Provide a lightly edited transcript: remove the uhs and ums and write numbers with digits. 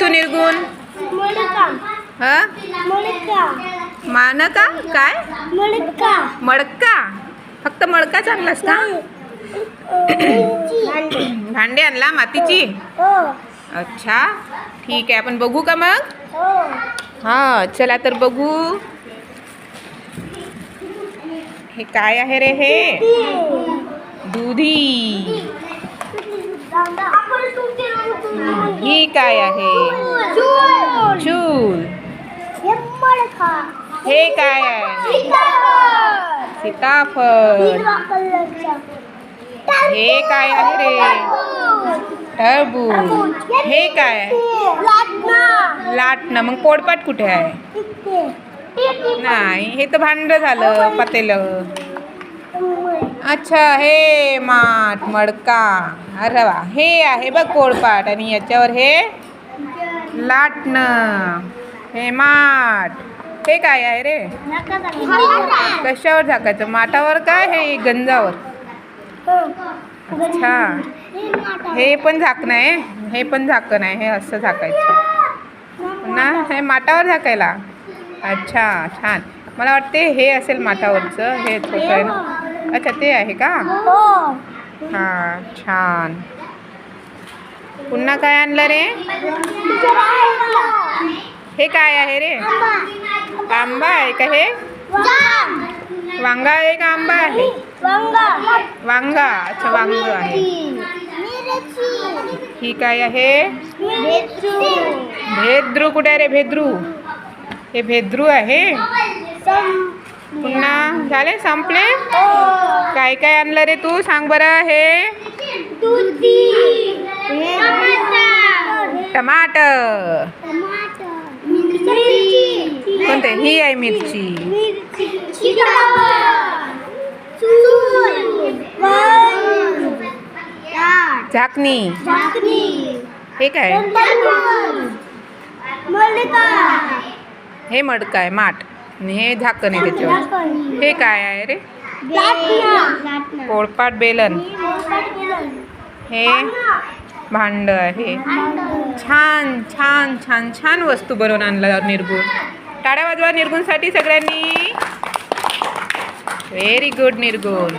तू निर्गुण? हा मानका काय? मडका. फक्त मडका आणलास का? भांडे आणला मातीची? अच्छा ठीक आहे. आपण बघू का मग? हा चला तर बघू. हे काय आहे रे? हे दुधी. ही काय आहे? चूल. हे काय आहे? सीताफळ. हे काय आहे रे? टरबूज. हे काय आहे? लाटणं. मग पोळपाट कुठे आहे? नाही, हे तर भांड झालं पातेलं. अच्छा हे माठ मडका. अरे वा, हे आहे बघ पोळपाट आणि याच्यावर हे लाटणं. हे माठ. हे काय आहे रे? कशावर झाकायचं? माठावर काय? हे गंजावर. अच्छा हे पण झाकणं आहे. हे पण झाकण आहे. हे असं झाकायचं ना. हे माठावर झाकायला. अच्छा छान. मला वाटते हे असेल माठावरचं. हे छोटं आहे ना. अच्छा ते आहे का? हां छान. पुन्हा काय आणलं रे? हे काय आहे रे? आंबा आहे का हे? वांगा आहे का आंबा आहे? वांगा. अच्छा वांग आहे. ही काय आहे? भेद्रू. कुठे आहे रे भेद्रू? हे भेद्रू आहे. पुन्हा झाले संपले? काय काय आणलं रे तू? सांग बरं. हे टमाटर. कोणते? ही आहे मिरची. झाकणी. हे काय? हे मडका आहे माठ. हे झाकण आहे त्याच्यावर. हे काय आहे रे? पोळपाट बेलन. हे भांड आहे. छान छान छान छान वस्तू बनवून आणलं निर्गुण. टाळ्या वाजवा निर्गुणसाठी सगळ्यांनी. व्हेरी गुड निर्गुण.